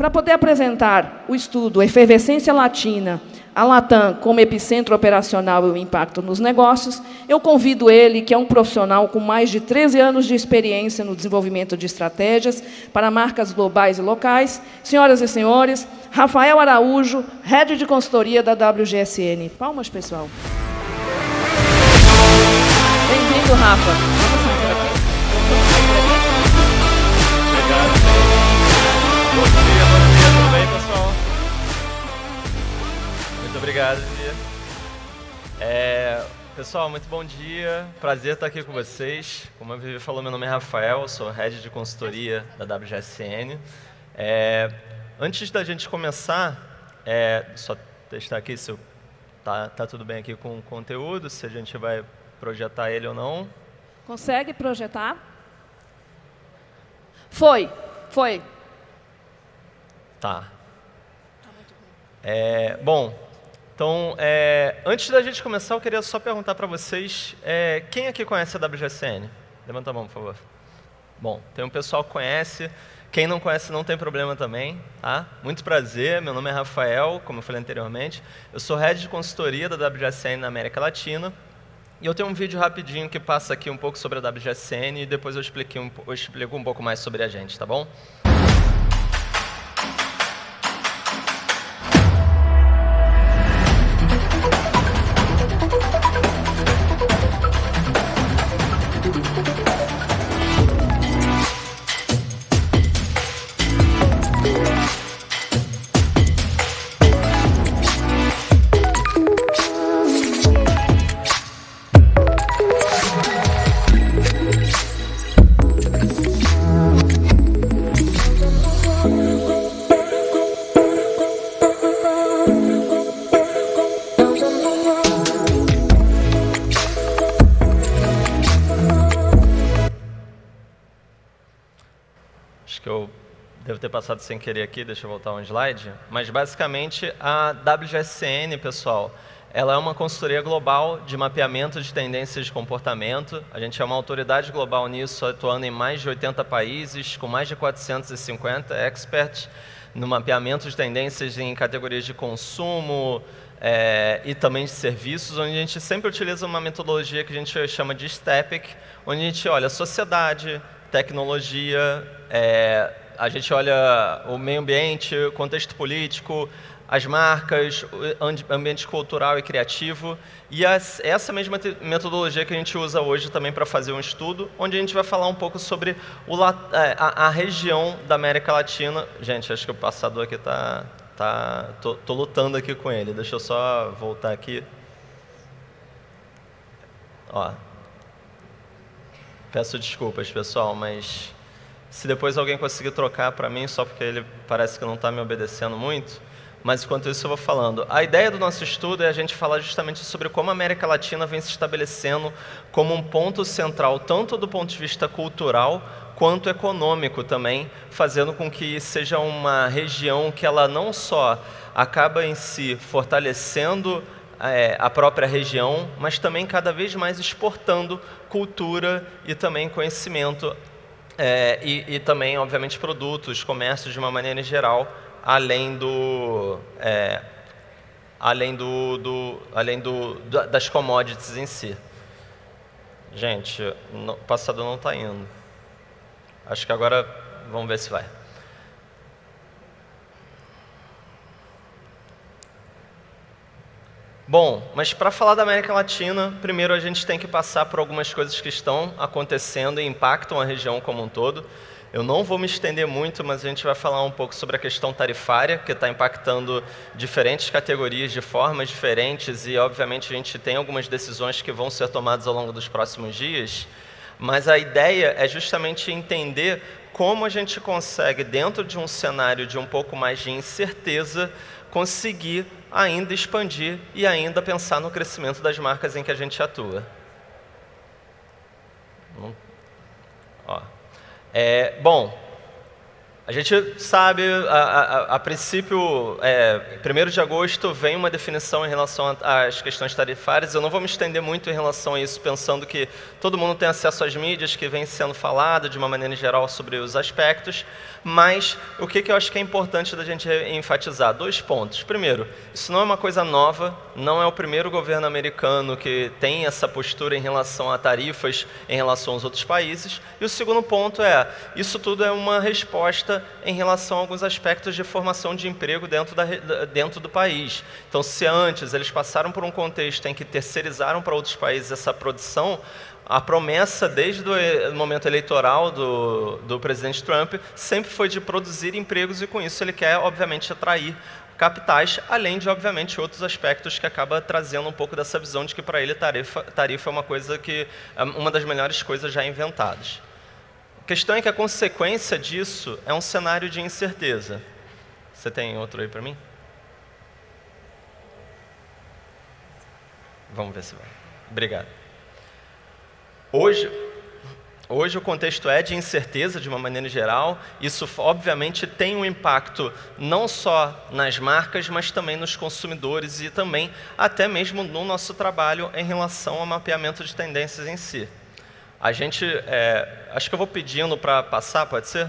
Para poder apresentar o estudo Efervescência Latina, a Latam como epicentro operacional e o impacto nos negócios, eu convido ele, que é um profissional com mais de 13 anos de experiência no desenvolvimento de estratégias para marcas globais e locais. Senhoras e senhores, Rafael Araújo, Head de Consultoria da WGSN. Palmas, pessoal. Bem-vindo, Rafa. Vamos sentar aqui. Obrigado. Bom dia, tudo bem, pessoal? Muito obrigado, Vivi. Pessoal, muito bom dia. Prazer estar aqui com vocês. Como a Vivi falou, meu nome é Rafael, eu sou Head de Consultoria da WGSN. Antes da gente começar, só testar aqui se tá tudo bem aqui com o conteúdo, se a gente vai projetar ele ou não. Consegue projetar? Foi. Tá. Bom, então, antes da gente começar, eu queria só perguntar para vocês, quem aqui conhece a WGSN? Levanta a mão, por favor. Bom, tem um pessoal que conhece. Quem não conhece não tem problema também, tá? Muito prazer, meu nome é Rafael, como eu falei anteriormente. Eu sou Head de Consultoria da WGSN na América Latina. E eu tenho um vídeo rapidinho que passa aqui um pouco sobre a WGSN e depois eu explico um pouco mais sobre a gente, tá bom? Devo ter passado sem querer aqui, deixa eu voltar um slide. Mas, basicamente, a WGSN, pessoal, ela é uma consultoria global de mapeamento de tendências de comportamento. A gente é uma autoridade global nisso, atuando em mais de 80 países, com mais de 450 experts no mapeamento de tendências em categorias de consumo e também de serviços, onde a gente sempre utiliza uma metodologia que a gente chama de STEPIC, onde a gente olha sociedade, tecnologia, a gente olha o meio ambiente, o contexto político, as marcas, o ambiente cultural e criativo. E essa mesma metodologia que a gente usa hoje também para fazer um estudo, onde a gente vai falar um pouco sobre a região da América Latina. Gente, acho que o passador aqui tô lutando aqui com ele. Deixa eu só voltar aqui. Ó. Peço desculpas, pessoal, mas se depois alguém conseguir trocar para mim, só porque ele parece que não está me obedecendo muito, mas enquanto isso eu vou falando. A ideia do nosso estudo é a gente falar justamente sobre como a América Latina vem se estabelecendo como um ponto central, tanto do ponto de vista cultural, quanto econômico também, fazendo com que seja uma região que ela não só acaba em si fortalecendo a própria região, mas também cada vez mais exportando cultura e também conhecimento, e também, obviamente, produtos, comércio de uma maneira geral, além das commodities em si. Gente, o passador não está indo. Acho que agora vamos ver se vai. Bom, mas para falar da América Latina, primeiro a gente tem que passar por algumas coisas que estão acontecendo e impactam a região como um todo. Eu não vou me estender muito, mas a gente vai falar um pouco sobre a questão tarifária, que está impactando diferentes categorias de formas diferentes e, obviamente, a gente tem algumas decisões que vão ser tomadas ao longo dos próximos dias. Mas a ideia é justamente entender como a gente consegue, dentro de um cenário de um pouco mais de incerteza, conseguir ainda expandir e ainda pensar no crescimento das marcas em que a gente atua. Bom, A gente sabe, a princípio, 1º de agosto vem uma definição em relação às questões tarifárias. Eu não vou me estender muito em relação a isso, pensando que todo mundo tem acesso às mídias, que vem sendo falado de uma maneira geral sobre os aspectos, mas o que eu acho que é importante da gente enfatizar? 2 pontos. Primeiro, isso não é uma coisa nova, não é o primeiro governo americano que tem essa postura em relação a tarifas em relação aos outros países. E o segundo ponto isso tudo é uma resposta em relação a alguns aspectos de formação de emprego dentro do país. Então, se antes eles passaram por um contexto em que terceirizaram para outros países essa produção, a promessa desde o momento eleitoral do presidente Trump sempre foi de produzir empregos e com isso ele quer, obviamente, atrair capitais, além de, obviamente, outros aspectos que acaba trazendo um pouco dessa visão de que para ele tarifa é uma das melhores coisas já inventadas. A questão é que a consequência disso é um cenário de incerteza. Você tem outro aí para mim? Vamos ver se vai. Obrigado. Hoje o contexto é de incerteza de uma maneira geral. Isso, obviamente, tem um impacto não só nas marcas, mas também nos consumidores e também até mesmo no nosso trabalho em relação ao mapeamento de tendências em si. A gente, acho que eu vou pedindo para passar, pode ser?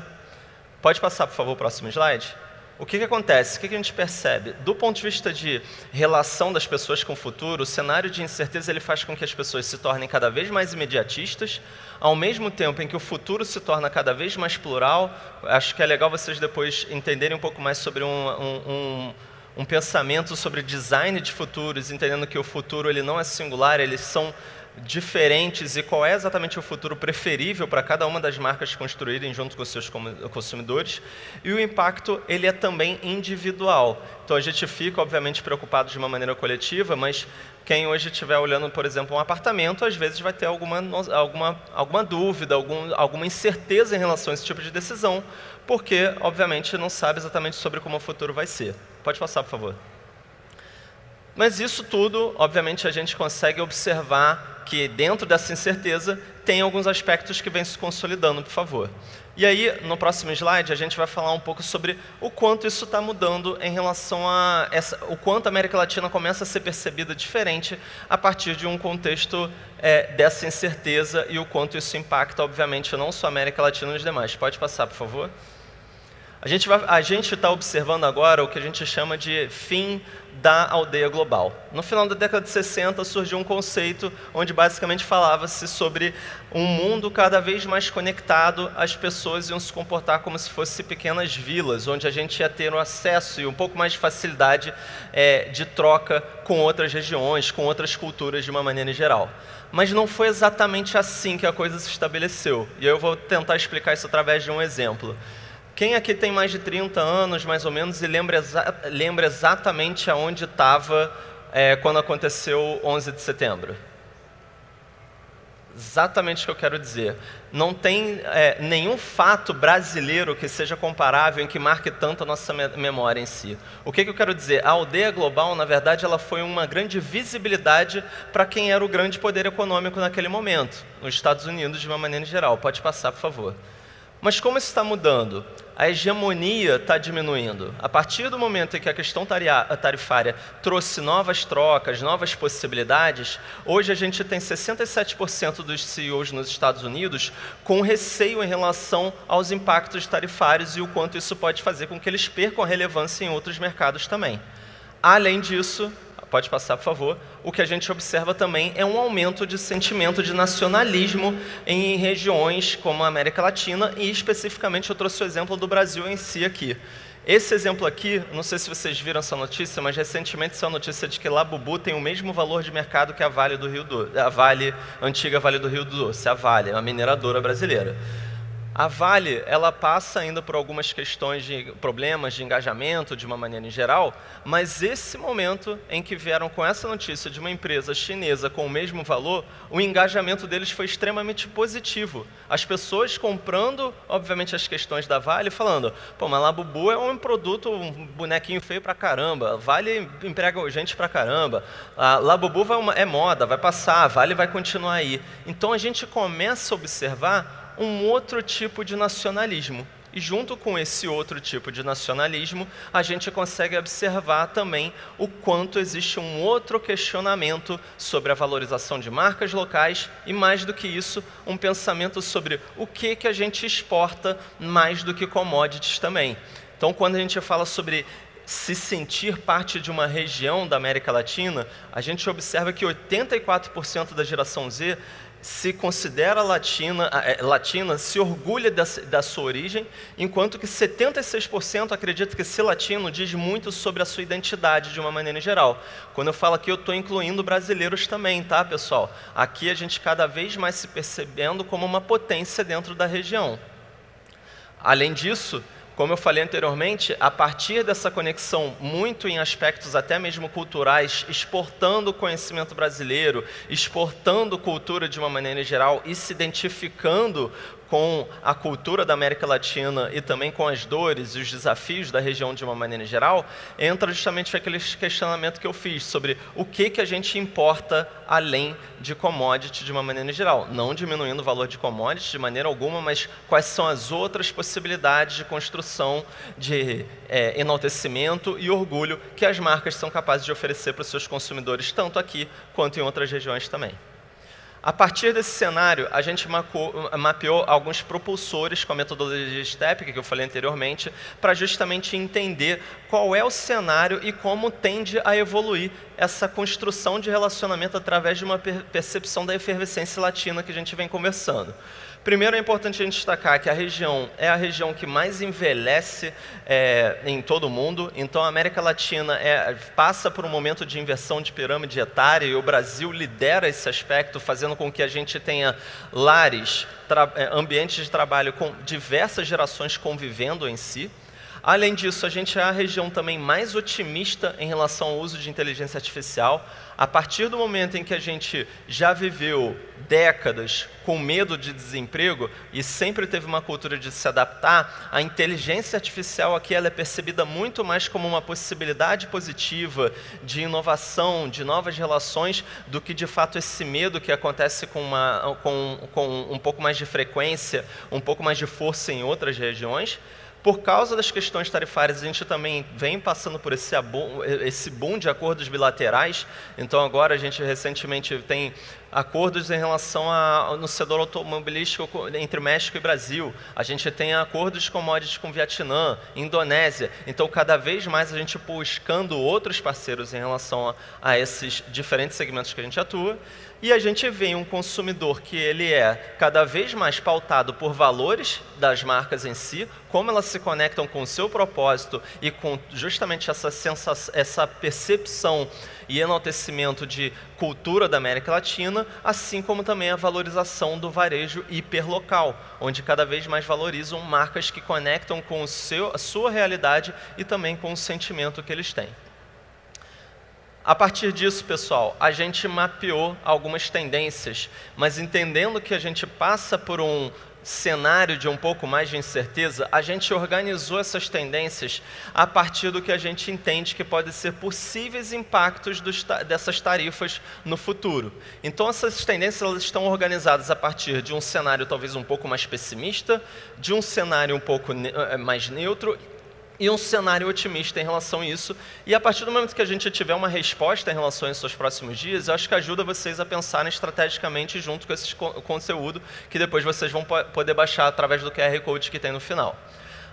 Pode passar, por favor, o próximo slide? O que acontece? O que a gente percebe? Do ponto de vista de relação das pessoas com o futuro, o cenário de incerteza ele faz com que as pessoas se tornem cada vez mais imediatistas, ao mesmo tempo em que o futuro se torna cada vez mais plural. Acho que é legal vocês depois entenderem um pouco mais sobre um pensamento sobre design de futuros, entendendo que o futuro ele não é singular, eles são diferentes e qual é exatamente o futuro preferível para cada uma das marcas construírem junto com os seus consumidores. E o impacto ele é também individual. Então a gente fica, obviamente, preocupado de uma maneira coletiva, mas quem hoje estiver olhando, por exemplo, um apartamento, às vezes vai ter alguma dúvida, alguma incerteza em relação a esse tipo de decisão, porque, obviamente, não sabe exatamente sobre como o futuro vai ser. Pode passar, por favor. Mas isso tudo, obviamente, a gente consegue observar que dentro dessa incerteza tem alguns aspectos que vêm se consolidando, por favor. E aí, no próximo slide, a gente vai falar um pouco sobre o quanto isso está mudando em relação a o quanto a América Latina começa a ser percebida diferente a partir de um contexto dessa incerteza e o quanto isso impacta, obviamente, não só a América Latina e os demais. Pode passar, por favor. A gente está observando agora o que a gente chama de fim da aldeia global. No final da década de 60 surgiu um conceito onde basicamente falava-se sobre um mundo cada vez mais conectado, as pessoas iam se comportar como se fossem pequenas vilas, onde a gente ia ter um acesso e um pouco mais de facilidade de troca com outras regiões, com outras culturas de uma maneira geral. Mas não foi exatamente assim que a coisa se estabeleceu. E eu vou tentar explicar isso através de um exemplo. Quem aqui tem mais de 30 anos, mais ou menos, e lembra exatamente aonde estava quando aconteceu 11 de setembro? Exatamente o que eu quero dizer. Não tem nenhum fato brasileiro que seja comparável, em que marque tanto a nossa memória em si. O que eu quero dizer? A aldeia global, na verdade, ela foi uma grande visibilidade para quem era o grande poder econômico naquele momento, nos Estados Unidos de uma maneira geral. Pode passar, por favor. Mas como isso está mudando? A hegemonia está diminuindo. A partir do momento em que a questão tarifária trouxe novas trocas, novas possibilidades, hoje a gente tem 67% dos CEOs nos Estados Unidos com receio em relação aos impactos tarifários e o quanto isso pode fazer com que eles percam a relevância em outros mercados também. Além disso, pode passar, por favor, o que a gente observa também é um aumento de sentimento de nacionalismo em regiões como a América Latina e, especificamente, eu trouxe o exemplo do Brasil em si aqui. Esse exemplo aqui, não sei se vocês viram essa notícia, mas recentemente saiu a notícia de que Labubu tem o mesmo valor de mercado que a Vale do Rio Doce, antiga Vale do Rio Doce, a Vale, uma mineradora brasileira. A Vale, ela passa ainda por algumas questões de problemas de engajamento, de uma maneira em geral, mas esse momento em que vieram com essa notícia de uma empresa chinesa com o mesmo valor, o engajamento deles foi extremamente positivo. As pessoas comprando, obviamente, as questões da Vale, falando, pô, mas Labubu é um produto, um bonequinho feio pra caramba, a Vale emprega gente pra caramba, a Labubu é moda, vai passar, a Vale vai continuar aí. Então a gente começa a observar um outro tipo de nacionalismo. E junto com esse outro tipo de nacionalismo, a gente consegue observar também o quanto existe um outro questionamento sobre a valorização de marcas locais e, mais do que isso, um pensamento sobre o que a gente exporta mais do que commodities também. Então, quando a gente fala sobre se sentir parte de uma região da América Latina, a gente observa que 84% da geração Z se considera latina, se orgulha da sua origem, enquanto que 76% acredita que ser latino diz muito sobre a sua identidade de uma maneira geral. Quando eu falo aqui, eu estou incluindo brasileiros também, tá, pessoal? Aqui a gente cada vez mais se percebendo como uma potência dentro da região. Além disso, como eu falei anteriormente, a partir dessa conexão muito em aspectos até mesmo culturais, exportando o conhecimento brasileiro, exportando cultura de uma maneira geral e se identificando com a cultura da América Latina e também com as dores e os desafios da região de uma maneira geral, entra justamente aquele questionamento que eu fiz sobre o que a gente importa além de commodity de uma maneira geral. Não diminuindo o valor de commodity de maneira alguma, mas quais são as outras possibilidades de construção, de enaltecimento e orgulho que as marcas são capazes de oferecer para os seus consumidores, tanto aqui quanto em outras regiões também. A partir desse cenário, a gente mapeou alguns propulsores com a metodologia STEP, que eu falei anteriormente, para justamente entender qual é o cenário e como tende a evoluir essa construção de relacionamento através de uma percepção da efervescência latina que a gente vem conversando. Primeiro, é importante a gente destacar que a região é a região que mais envelhece em todo o mundo. Então, a América Latina passa por um momento de inversão de pirâmide etária e o Brasil lidera esse aspecto, fazendo com que a gente tenha lares, ambientes de trabalho com diversas gerações convivendo em si. Além disso, a gente é a região também mais otimista em relação ao uso de inteligência artificial. A partir do momento em que a gente já viveu décadas com medo de desemprego e sempre teve uma cultura de se adaptar, a inteligência artificial aqui ela é percebida muito mais como uma possibilidade positiva de inovação, de novas relações, do que de fato esse medo que acontece com um pouco mais de frequência, um pouco mais de força em outras regiões. Por causa das questões tarifárias, a gente também vem passando por esse boom de acordos bilaterais. Então, agora, a gente recentemente tem acordos em relação no setor automobilístico entre México e Brasil. A gente tem acordos de commodities com Vietnã, Indonésia. Então, cada vez mais a gente buscando outros parceiros em relação a esses diferentes segmentos que a gente atua. E a gente vê um consumidor que ele é cada vez mais pautado por valores das marcas em si, como elas se conectam com o seu propósito e com justamente essa percepção e enaltecimento de cultura da América Latina, assim como também a valorização do varejo hiperlocal, onde cada vez mais valorizam marcas que conectam com a sua realidade e também com o sentimento que eles têm. A partir disso, pessoal, a gente mapeou algumas tendências, mas entendendo que a gente passa por um cenário de um pouco mais de incerteza, a gente organizou essas tendências a partir do que a gente entende que podem ser possíveis impactos dessas tarifas no futuro. Então, essas tendências elas estão organizadas a partir de um cenário talvez um pouco mais pessimista, de um cenário um pouco mais neutro, e um cenário otimista em relação a isso. E a partir do momento que a gente tiver uma resposta em relação a isso nos próximos dias, eu acho que ajuda vocês a pensarem estrategicamente junto com esse conteúdo, que depois vocês vão poder baixar através do QR Code que tem no final.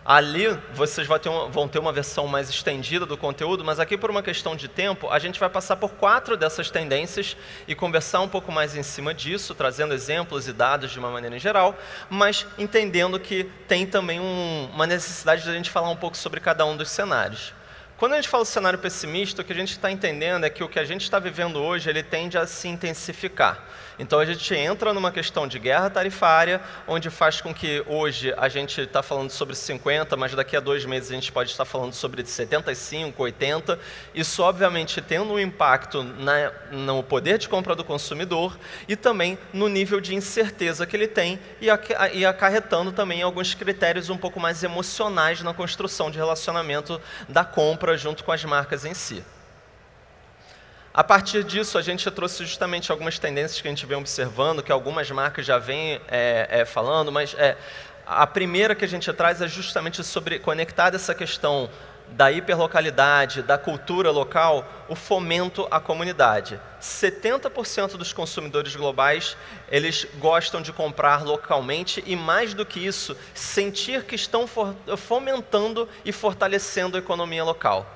Ali vocês vão ter uma versão mais estendida do conteúdo, mas aqui por uma questão de tempo, a gente vai passar por 4 dessas tendências e conversar um pouco mais em cima disso, trazendo exemplos e dados de uma maneira em geral, mas entendendo que tem também uma necessidade de a gente falar um pouco sobre cada um dos cenários. Quando a gente fala do cenário pessimista, o que a gente está entendendo é que o que a gente está vivendo hoje, ele tende a se intensificar. Então, a gente entra numa questão de guerra tarifária, onde faz com que hoje a gente está falando sobre 50, mas daqui a 2 meses a gente pode estar falando sobre 75, 80. Isso, obviamente, tendo um impacto no poder de compra do consumidor e também no nível de incerteza que ele tem e acarretando também alguns critérios um pouco mais emocionais na construção de relacionamento da compra junto com as marcas em si. A partir disso, a gente trouxe justamente algumas tendências que a gente vem observando, que algumas marcas já vêm falando, mas A primeira que a gente traz é justamente sobre conectar essa questão da hiperlocalidade, da cultura local, o fomento à comunidade. 70% dos consumidores globais, eles gostam de comprar localmente e, mais do que isso, sentir que estão fomentando e fortalecendo a economia local.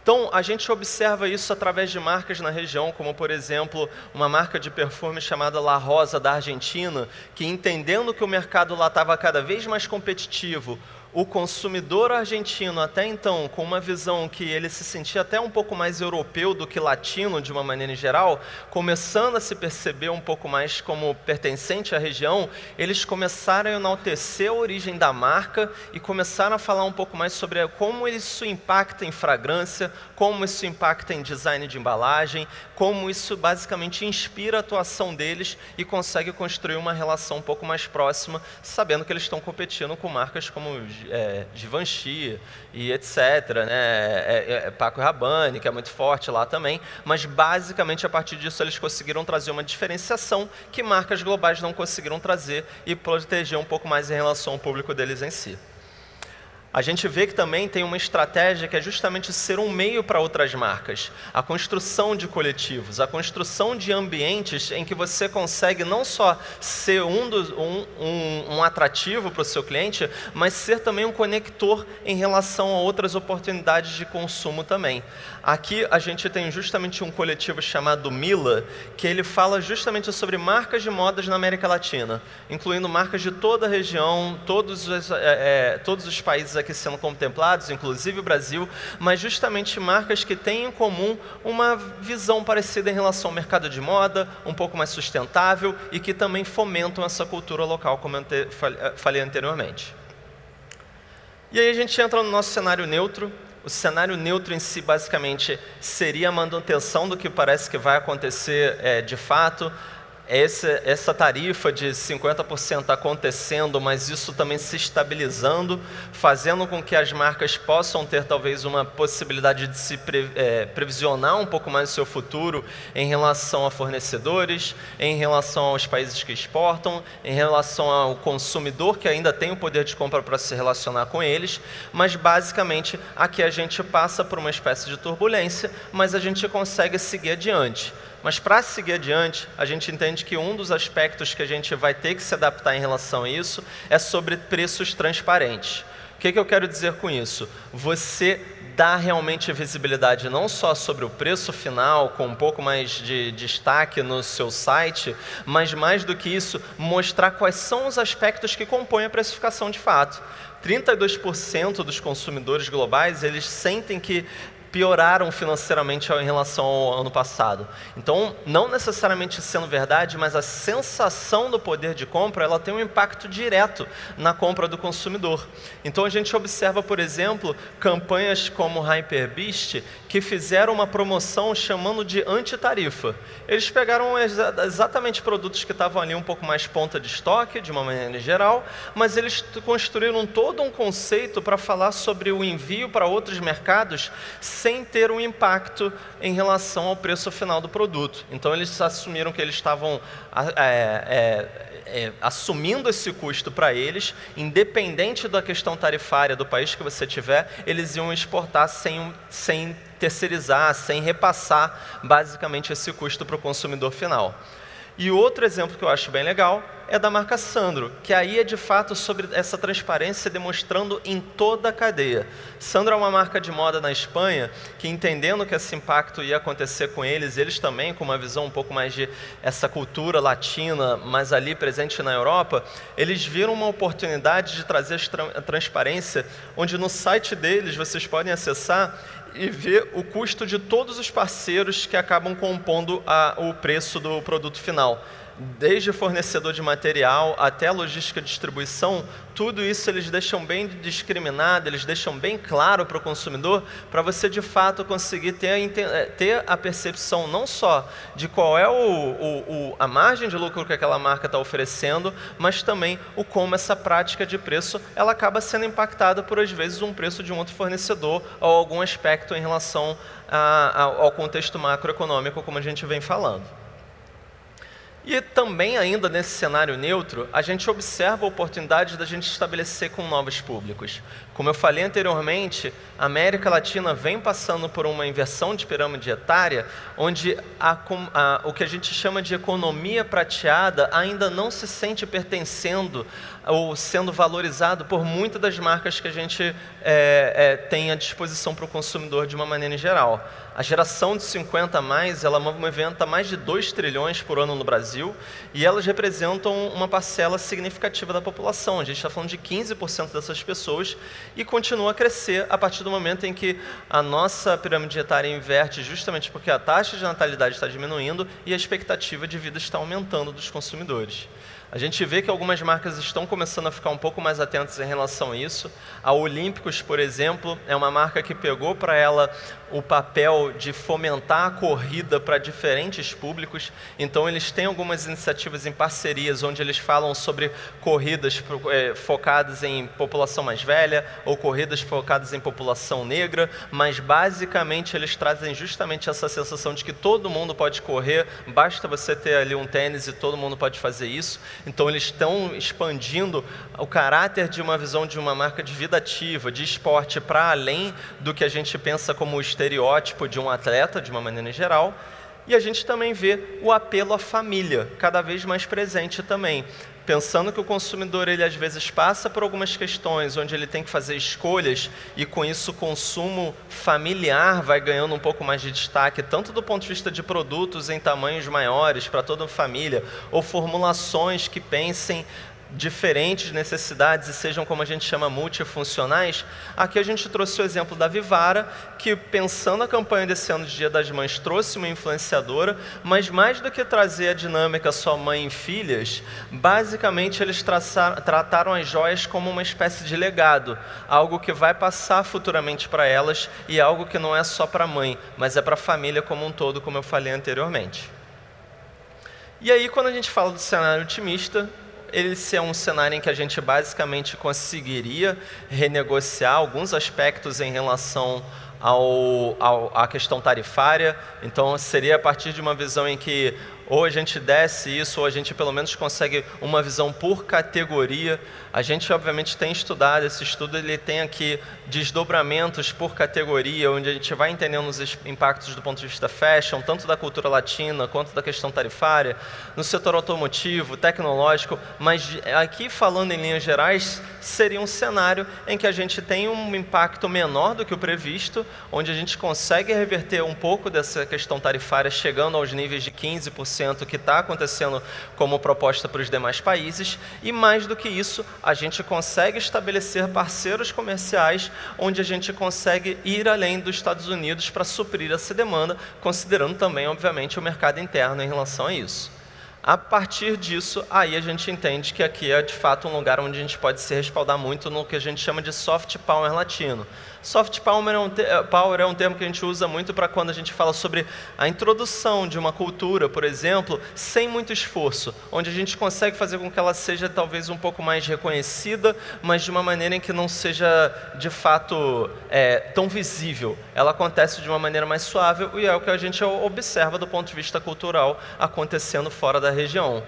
Então, a gente observa isso através de marcas na região, como, por exemplo, uma marca de perfume chamada La Rosa, da Argentina, que, entendendo que o mercado lá estava cada vez mais competitivo, o consumidor argentino, até então, com uma visão que ele se sentia até um pouco mais europeu do que latino, de uma maneira em geral, começando a se perceber um pouco mais como pertencente à região, eles começaram a enaltecer a origem da marca e começaram a falar um pouco mais sobre como isso impacta em fragrância, como isso impacta em design de embalagem, como isso basicamente inspira a atuação deles e consegue construir uma relação um pouco mais próxima, sabendo que eles estão competindo com marcas como Givenchy e etc, né? Paco Rabanne, que é muito forte lá também, mas basicamente a partir disso eles conseguiram trazer uma diferenciação que marcas globais não conseguiram trazer e proteger um pouco mais em relação ao público deles em si. A gente vê que também tem uma estratégia que é justamente ser um meio para outras marcas. A construção de coletivos, a construção de ambientes em que você consegue não só ser um atrativo para o seu cliente, mas ser também um conector em relação a outras oportunidades de consumo também. Aqui a gente tem justamente um coletivo chamado Mila, que ele fala justamente sobre marcas de modas na América Latina, incluindo marcas de toda a região, todos os países aqui sendo contemplados, inclusive o Brasil, mas justamente marcas que têm em comum uma visão parecida em relação ao mercado de moda, um pouco mais sustentável e que também fomentam essa cultura local, como eu falei anteriormente. E aí a gente entra no nosso cenário neutro. O cenário neutro em si, basicamente, seria a manutenção do que parece que vai acontecer de fato. Essa tarifa de 50% acontecendo, mas isso também se estabilizando, fazendo com que as marcas possam ter talvez uma possibilidade de se previsionar um pouco mais o seu futuro em relação a fornecedores, em relação aos países que exportam, em relação ao consumidor que ainda tem o poder de compra para se relacionar com eles, mas basicamente aqui a gente passa por uma espécie de turbulência, mas a gente consegue seguir adiante. Mas para seguir adiante, a gente entende que um dos aspectos que a gente vai ter que se adaptar em relação a isso é sobre preços transparentes. O que eu quero dizer com isso? Você dá realmente visibilidade não só sobre o preço final, com um pouco mais de destaque no seu site, mas mais do que isso, mostrar quais são os aspectos que compõem a precificação de fato. 32% dos consumidores globais, eles sentem que pioraram financeiramente em relação ao ano passado. Então, não necessariamente sendo verdade, mas a sensação do poder de compra, ela tem um impacto direto na compra do consumidor. Então, a gente observa, por exemplo, campanhas como HyperBeast, que fizeram uma promoção chamando de antitarifa. Eles pegaram exatamente produtos que estavam ali um pouco mais ponta de estoque, de uma maneira geral, mas eles construíram todo um conceito para falar sobre o envio para outros mercados sem ter um impacto em relação ao preço final do produto. Então, eles assumiram que eles estavam assumindo esse custo para eles, independente da questão tarifária do país que você tiver, eles iam exportar sem terceirizar, sem repassar basicamente esse custo para o consumidor final. E outro exemplo que eu acho bem legal é da marca Sandro, que aí é de fato sobre essa transparência demonstrando em toda a cadeia. Sandro é uma marca de moda na Espanha que, entendendo que esse impacto ia acontecer com eles também com uma visão um pouco mais de essa cultura latina, mas ali presente na Europa, eles viram uma oportunidade de trazer a transparência, onde no site deles vocês podem acessar e ver o custo de todos os parceiros que acabam compondo o preço do produto final. Desde fornecedor de material até a logística de distribuição, tudo isso eles deixam bem discriminado, eles deixam bem claro para o consumidor, para você de fato conseguir ter a percepção não só de qual é a margem de lucro que aquela marca está oferecendo, mas também o como essa prática de preço ela acaba sendo impactada por, às vezes, um preço de um outro fornecedor ou algum aspecto em relação ao contexto macroeconômico, como a gente vem falando. E também, ainda nesse cenário neutro, a gente observa a oportunidade da gente estabelecer com novos públicos. Como eu falei anteriormente, a América Latina vem passando por uma inversão de pirâmide etária, onde o que a gente chama de economia prateada ainda não se sente pertencendo ou sendo valorizado por muitas das marcas que a gente tem à disposição para o consumidor de uma maneira em geral. A geração de 50 a mais, ela movimenta mais de 2 trilhões por ano no Brasil e elas representam uma parcela significativa da população. A gente está falando de 15% dessas pessoas e continua a crescer a partir do momento em que a nossa pirâmide etária inverte, justamente porque a taxa de natalidade está diminuindo e a expectativa de vida está aumentando dos consumidores. A gente vê que algumas marcas estão começando a ficar um pouco mais atentas em relação a isso. A Olímpicos, por exemplo, é uma marca que pegou para ela o papel de fomentar a corrida para diferentes públicos. Então, eles têm algumas iniciativas em parcerias, onde eles falam sobre corridas focadas em população mais velha ou corridas focadas em população negra, mas basicamente eles trazem justamente essa sensação de que todo mundo pode correr, basta você ter ali um tênis e todo mundo pode fazer isso. Então, eles estão expandindo o caráter de uma visão de uma marca de vida ativa, de esporte, para além do que a gente pensa como o estereótipo de um atleta, de uma maneira em geral. E a gente também vê o apelo à família, cada vez mais presente também. Pensando que o consumidor, ele às vezes passa por algumas questões onde ele tem que fazer escolhas e com isso o consumo familiar vai ganhando um pouco mais de destaque, tanto do ponto de vista de produtos em tamanhos maiores para toda a família, ou formulações que pensem diferentes necessidades e sejam, como a gente chama, multifuncionais. Aqui a gente trouxe o exemplo da Vivara, que pensando a campanha desse ano de Dia das Mães, trouxe uma influenciadora, mas mais do que trazer a dinâmica só mãe e filhas, basicamente eles trataram as joias como uma espécie de legado, algo que vai passar futuramente para elas e algo que não é só para a mãe, mas é para a família como um todo, como eu falei anteriormente. E aí, quando a gente fala do cenário otimista, esse é um cenário em que a gente basicamente conseguiria renegociar alguns aspectos em relação à questão tarifária. Então, seria a partir de uma visão em que ou a gente desce isso, ou a gente pelo menos consegue uma visão por categoria. A gente, obviamente, tem estudado, esse estudo ele tem aqui desdobramentos por categoria, onde a gente vai entendendo os impactos do ponto de vista fashion, tanto da cultura latina, quanto da questão tarifária, no setor automotivo, tecnológico, mas aqui, falando em linhas gerais, seria um cenário em que a gente tem um impacto menor do que o previsto, onde a gente consegue reverter um pouco dessa questão tarifária, chegando aos níveis de 15%, que está acontecendo como proposta para os demais países, e mais do que isso, a gente consegue estabelecer parceiros comerciais onde a gente consegue ir além dos Estados Unidos para suprir essa demanda, considerando também, obviamente, o mercado interno em relação a isso. A partir disso, aí a gente entende que aqui é de fato um lugar onde a gente pode se respaldar muito no que a gente chama de soft power latino. Soft power é um termo que a gente usa muito para quando a gente fala sobre a introdução de uma cultura, por exemplo, sem muito esforço, onde a gente consegue fazer com que ela seja talvez um pouco mais reconhecida, mas de uma maneira em que não seja de fato tão visível. Ela acontece de uma maneira mais suave e é o que a gente observa do ponto de vista cultural acontecendo fora da região.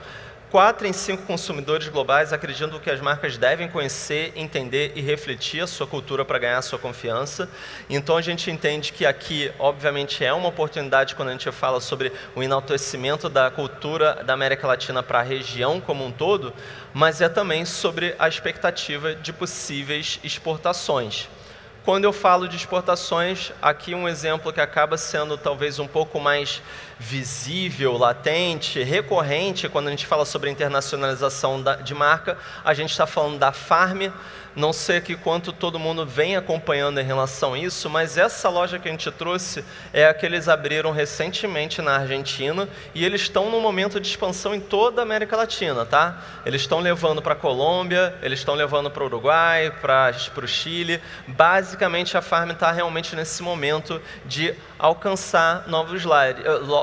4 em 5 consumidores globais acreditam que as marcas devem conhecer, entender e refletir a sua cultura para ganhar a sua confiança. Então a gente entende que aqui, obviamente, é uma oportunidade quando a gente fala sobre o enaltecimento da cultura da América Latina para a região como um todo, mas é também sobre a expectativa de possíveis exportações. Quando eu falo de exportações, aqui um exemplo que acaba sendo talvez um pouco mais visível, latente, recorrente, quando a gente fala sobre internacionalização de marca, a gente está falando da Farm. Não sei aqui quanto todo mundo vem acompanhando em relação a isso, mas essa loja que a gente trouxe é a que eles abriram recentemente na Argentina e eles estão num momento de expansão em toda a América Latina, tá? Eles estão levando para a Colômbia, eles estão levando para o Uruguai, para o Chile. Basicamente, a Farm está realmente nesse momento de alcançar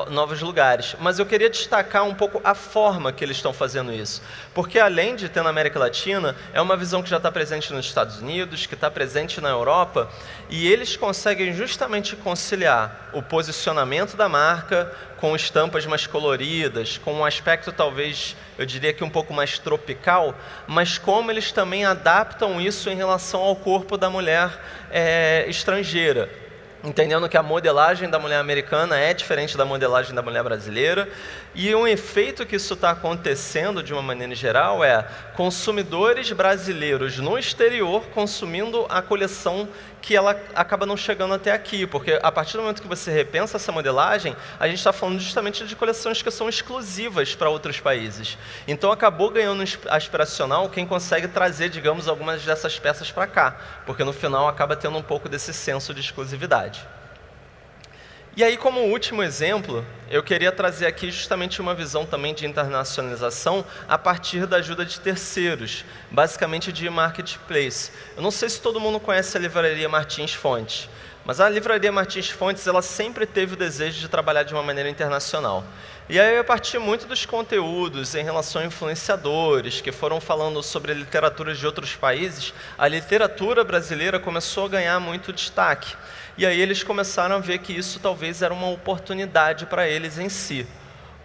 novos lugares. Mas eu queria destacar um pouco a forma que eles estão fazendo isso. Porque além de ter na América Latina, é uma visão que já está presente nos Estados Unidos, que está presente na Europa, e eles conseguem justamente conciliar o posicionamento da marca com estampas mais coloridas, com um aspecto talvez, eu diria que um pouco mais tropical, mas como eles também adaptam isso em relação ao corpo da mulher estrangeira. Entendendo que a modelagem da mulher americana é diferente da modelagem da mulher brasileira. E um efeito que isso está acontecendo de uma maneira geral é consumidores brasileiros no exterior consumindo a coleção que ela acaba não chegando até aqui. Porque a partir do momento que você repensa essa modelagem, a gente está falando justamente de coleções que são exclusivas para outros países. Então acabou ganhando aspiracional quem consegue trazer, digamos, algumas dessas peças para cá. Porque no final acaba tendo um pouco desse senso de exclusividade. E aí, como último exemplo, eu queria trazer aqui justamente uma visão também de internacionalização a partir da ajuda de terceiros, basicamente de marketplace. Eu não sei se todo mundo conhece a livraria Martins Fontes, mas a livraria Martins Fontes ela sempre teve o desejo de trabalhar de uma maneira internacional. E aí, a partir muito dos conteúdos em relação a influenciadores que foram falando sobre literaturas de outros países, a literatura brasileira começou a ganhar muito destaque. E aí eles começaram a ver que isso talvez era uma oportunidade para eles em si.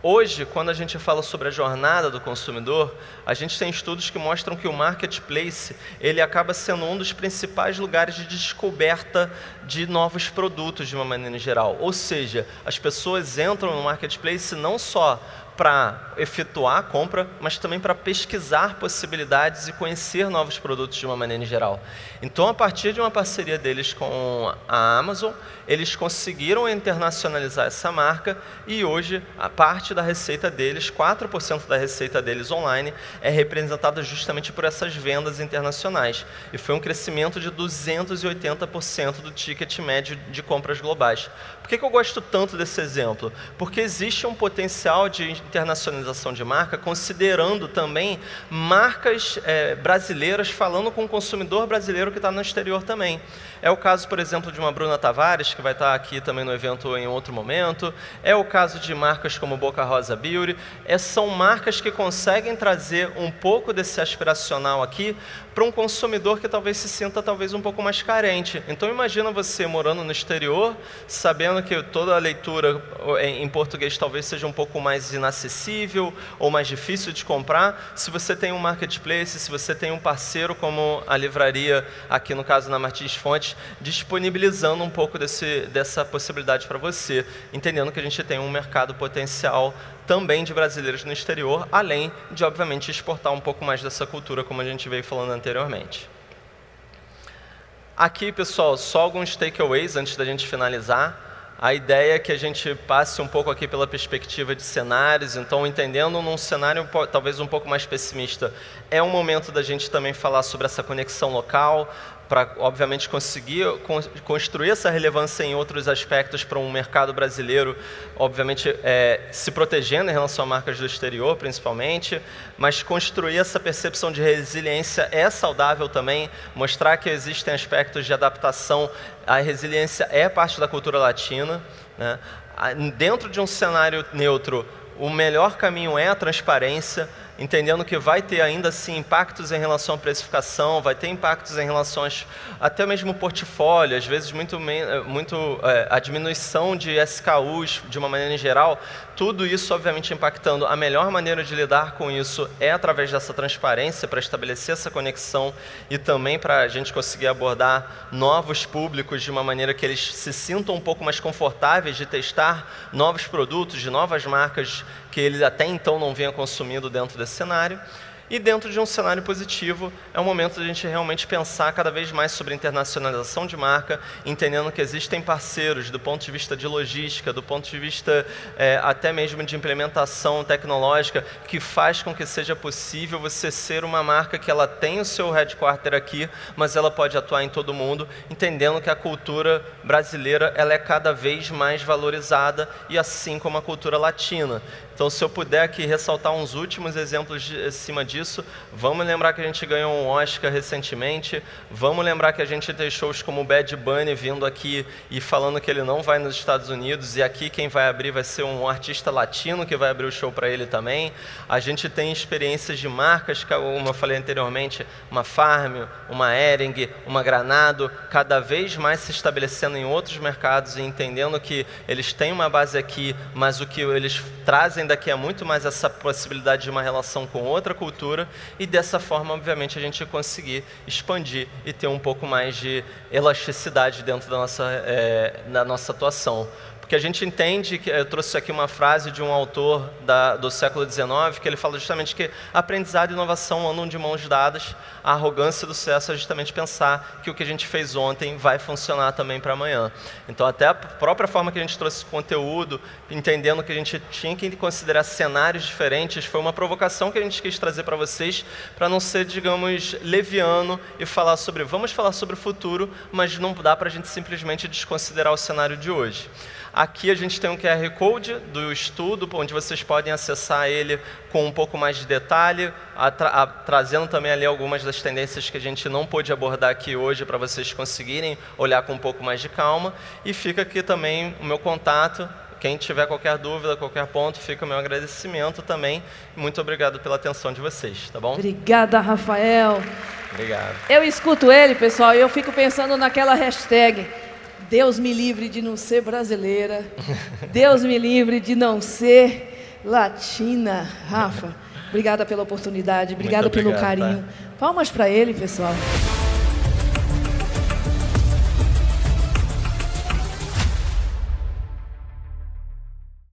Hoje, quando a gente fala sobre a jornada do consumidor, a gente tem estudos que mostram que o marketplace ele acaba sendo um dos principais lugares de descoberta de novos produtos de uma maneira geral. Ou seja, as pessoas entram no marketplace não só para efetuar a compra, mas também para pesquisar possibilidades e conhecer novos produtos de uma maneira geral. Então, a partir de uma parceria deles com a Amazon, eles conseguiram internacionalizar essa marca e hoje a parte da receita deles, 4% da receita deles online, é representada justamente por essas vendas internacionais. E foi um crescimento de 280% do ticket médio de compras globais. Por que eu gosto tanto desse exemplo? Porque existe um potencial de internacionalização de marca, considerando também marcas brasileiras falando com o consumidor brasileiro que está no exterior também. É o caso, por exemplo, de uma Bruna Tavares, que vai estar aqui também no evento em outro momento. É o caso de marcas como Boca Rosa Beauty. São marcas que conseguem trazer um pouco desse aspiracional aqui para um consumidor que talvez se sinta talvez um pouco mais carente. Então imagina você morando no exterior, sabendo que toda a leitura em português talvez seja um pouco mais inacessível ou mais difícil de comprar. Se você tem um marketplace, se você tem um parceiro como a livraria, aqui no caso na Martins Fontes, disponibilizando um pouco dessa possibilidade para você, entendendo que a gente tem um mercado potencial também de brasileiros no exterior, além de, obviamente, exportar um pouco mais dessa cultura, como a gente veio falando anteriormente. Aqui, pessoal, só alguns takeaways antes da gente finalizar. A ideia é que a gente passe um pouco aqui pela perspectiva de cenários, então, entendendo num cenário talvez um pouco mais pessimista, é um momento da gente também falar sobre essa conexão local, para, obviamente, conseguir construir essa relevância em outros aspectos para um mercado brasileiro, obviamente, se protegendo em relação a marcas do exterior, principalmente, mas construir essa percepção de resiliência é saudável também, mostrar que existem aspectos de adaptação. A resiliência é parte da cultura latina, né? Dentro de um cenário neutro, o melhor caminho é a transparência, entendendo que vai ter ainda assim impactos em relação à precificação, vai ter impactos em relação até mesmo portfólio, às vezes a diminuição de SKUs de uma maneira em geral, tudo isso obviamente impactando. A melhor maneira de lidar com isso é através dessa transparência, para estabelecer essa conexão e também para a gente conseguir abordar novos públicos de uma maneira que eles se sintam um pouco mais confortáveis de testar novos produtos, de novas marcas que eles até então não vinham consumindo dentro desse cenário. E dentro de um cenário positivo, é o momento de a gente realmente pensar cada vez mais sobre internacionalização de marca, entendendo que existem parceiros do ponto de vista de logística, do ponto de vista até mesmo de implementação tecnológica, que faz com que seja possível você ser uma marca que ela tem o seu headquarter aqui, mas ela pode atuar em todo mundo, entendendo que a cultura brasileira ela é cada vez mais valorizada, e assim como a cultura latina. Então, se eu puder aqui ressaltar uns últimos exemplos acima disso, vamos lembrar que a gente ganhou um Oscar recentemente, vamos lembrar que a gente tem shows como o Bad Bunny vindo aqui e falando que ele não vai nos Estados Unidos, e aqui quem vai abrir vai ser um artista latino que vai abrir o show para ele também. A gente tem experiências de marcas, como eu falei anteriormente, uma Farm, uma Hering, uma Granado, cada vez mais se estabelecendo em outros mercados e entendendo que eles têm uma base aqui, mas o que eles trazem daqui é muito mais essa possibilidade de uma relação com outra cultura, e dessa forma, obviamente, a gente conseguir expandir e ter um pouco mais de elasticidade dentro da nossa atuação. Porque a gente entende, que eu trouxe aqui uma frase de um autor do século XIX, que ele fala justamente que aprendizado e inovação andam de mãos dadas. A arrogância do sucesso é justamente pensar que o que a gente fez ontem vai funcionar também para amanhã. Então, até a própria forma que a gente trouxe conteúdo, entendendo que a gente tinha que considerar cenários diferentes, foi uma provocação que a gente quis trazer para vocês, para não ser, digamos, leviano e vamos falar sobre o futuro, mas não dá para a gente simplesmente desconsiderar o cenário de hoje. Aqui a gente tem um QR Code do estudo, onde vocês podem acessar ele com um pouco mais de detalhe, trazendo também ali algumas das tendências que a gente não pôde abordar aqui hoje, para vocês conseguirem olhar com um pouco mais de calma. E fica aqui também o meu contato. Quem tiver qualquer dúvida, qualquer ponto, fica o meu agradecimento também. Muito obrigado pela atenção de vocês, tá bom? Obrigada, Rafael. Obrigado. Eu escuto ele, pessoal, e eu fico pensando naquela hashtag: Deus me livre de não ser brasileira, Deus me livre de não ser latina. Rafa, obrigada pela oportunidade, obrigada pelo carinho. Palmas para ele, pessoal.